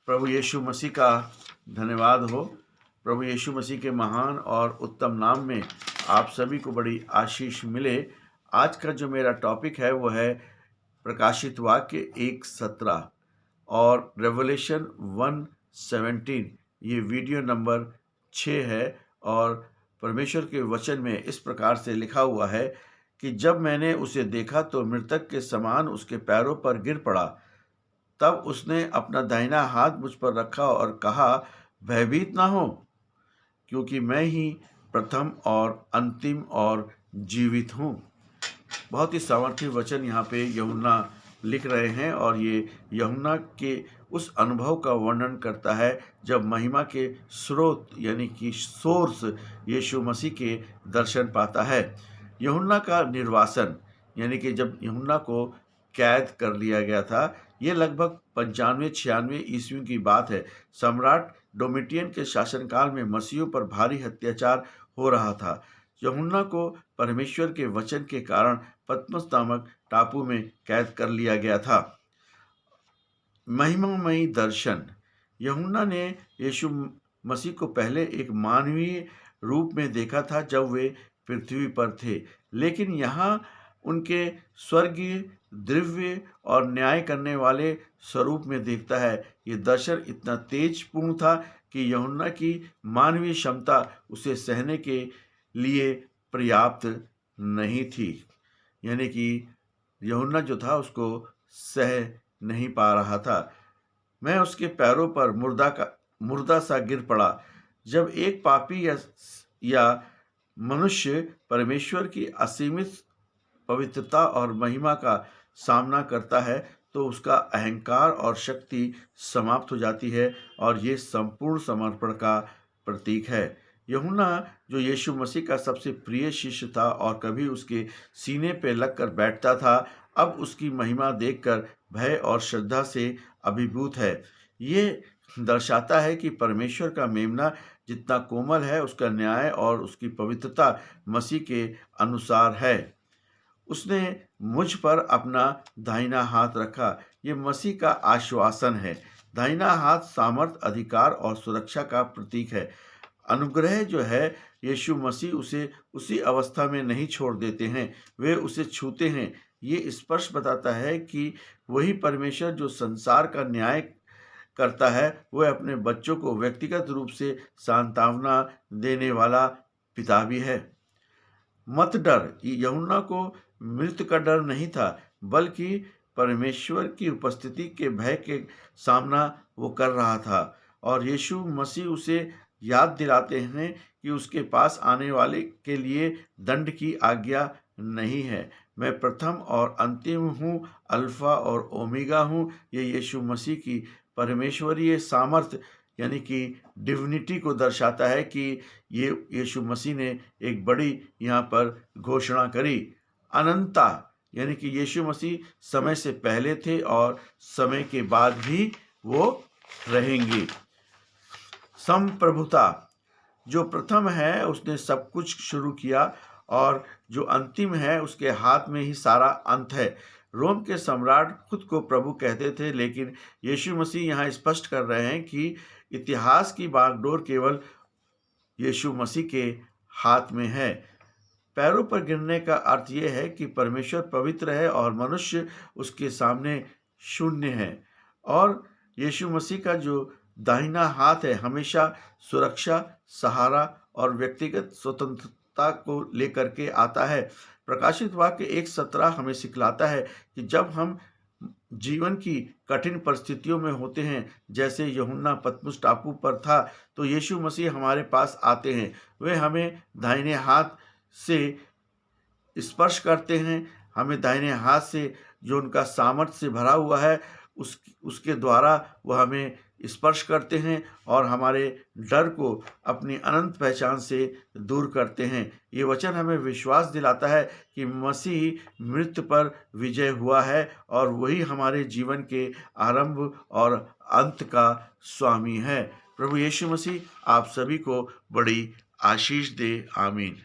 प्रभु यीशु मसीह का धन्यवाद हो। प्रभु यीशु मसीह के महान और उत्तम नाम में आप सभी को बड़ी आशीष मिले। आज का जो मेरा टॉपिक है वो है प्रकाशित वाक्य 1:17 और रेवलेशन 1:17। ये वीडियो नंबर 6 है और परमेश्वर के वचन में इस प्रकार से लिखा हुआ है कि जब मैंने उसे देखा तो मृतक के समान उसके पैरों पर गिर पड़ा। तब उसने अपना दाहिना हाथ मुझ पर रखा और कहा, भयभीत ना हो, क्योंकि मैं ही प्रथम और अंतिम और जीवित हूँ। बहुत ही सामर्थ्य वचन यहाँ पे यूहन्ना लिख रहे हैं और ये यूहन्ना के उस अनुभव का वर्णन करता है जब महिमा के स्रोत यानी कि सोर्स यीशु मसीह के दर्शन पाता है। यूहन्ना का निर्वासन यानी कि जब यूहन्ना को कैद कर लिया गया था, ये लगभग 95-96 ईस्वी की बात है। सम्राट डोमिटियन के शासनकाल में मसीहियों पर भारी अत्याचार हो रहा था। यूहन्ना को परमेश्वर के वचन के कारण पतमस नामक टापू में कैद कर लिया गया था। महिमामयी दर्शन। यूहन्ना ने यीशु मसीह को पहले एक मानवीय रूप में देखा था जब वे पृथ्वी पर थे, लेकिन यहाँ उनके स्वर्गीय, दिव्य और न्याय करने वाले स्वरूप में देखता है। ये दर्शन इतना तेजपूर्ण था कि यूहन्ना की मानवीय क्षमता उसे सहने के लिए पर्याप्त नहीं थी। यानी कि यूहन्ना जो था उसको सह नहीं पा रहा था। मैं उसके पैरों पर मुर्दा सा गिर पड़ा। जब एक पापी या मनुष्य परमेश्वर की असीमित पवित्रता और महिमा का सामना करता है तो उसका अहंकार और शक्ति समाप्त हो जाती है और ये संपूर्ण समर्पण का प्रतीक है। यूहन्ना जो यीशु मसीह का सबसे प्रिय शिष्य था और कभी उसके सीने पे लगकर बैठता था, अब उसकी महिमा देखकर भय और श्रद्धा से अभिभूत है। ये दर्शाता है कि परमेश्वर का मेमना जितना कोमल है, उसका न्याय और उसकी पवित्रता मसीह के अनुसार है। उसने मुझ पर अपना दाहिना हाथ रखा। ये मसीह का आश्वासन है। दाहिना हाथ सामर्थ, अधिकार और सुरक्षा का प्रतीक है। अनुग्रह जो है, यीशु मसीह उसे उसी अवस्था में नहीं छोड़ देते हैं, वे उसे छूते हैं। ये स्पष्ट बताता है कि वही परमेश्वर जो संसार का न्याय करता है, वह अपने बच्चों को व्यक्तिगत रूप से सांत्वना देने वाला पिता भी है। मत डर। यूहन्ना को मृत्यु का डर नहीं था, बल्कि परमेश्वर की उपस्थिति के भय के सामना वो कर रहा था और यीशु मसीह उसे याद दिलाते हैं कि उसके पास आने वाले के लिए दंड की आज्ञा नहीं है। मैं प्रथम और अंतिम हूँ, अल्फा और ओमेगा हूँ। ये यीशु मसीह की परमेश्वरीय सामर्थ यानी कि डिविनिटी को दर्शाता है कि ये यीशु मसीह ने एक बड़ी यहाँ पर घोषणा करी। अनंता यानी कि यीशु मसीह समय से पहले थे और समय के बाद भी वो रहेंगे। संप्रभुता। जो प्रथम है उसने सब कुछ शुरू किया और जो अंतिम है उसके हाथ में ही सारा अंत है। रोम के सम्राट खुद को प्रभु कहते थे, लेकिन यीशु मसीह यहाँ स्पष्ट कर रहे हैं कि इतिहास की बागडोर केवल यीशु मसीह के हाथ में है। पैरों पर गिरने का अर्थ यह है कि परमेश्वर पवित्र है और मनुष्य उसके सामने शून्य है और यीशु मसीह का जो दाहिना हाथ है हमेशा सुरक्षा, सहारा और व्यक्तिगत स्वतंत्रता को लेकर के आता है। प्रकाशित वाक्य 1:17 हमें सिखलाता है कि जब हम जीवन की कठिन परिस्थितियों में होते हैं, जैसे यूहन्ना पतमुस टापू पर था, तो यीशु मसीह हमारे पास आते हैं। वे हमें दाहिने हाथ से स्पर्श करते हैं, हमें दाहिने हाथ से जो उनका सामर्थ्य से भरा हुआ है उसके द्वारा वह हमें स्पर्श करते हैं और हमारे डर को अपनी अनंत पहचान से दूर करते हैं। ये वचन हमें विश्वास दिलाता है कि मसीह मृत्यु पर विजय हुआ है और वही हमारे जीवन के आरंभ और अंत का स्वामी है। प्रभु यीशु मसीह आप सभी को बड़ी आशीष दे। आमीन।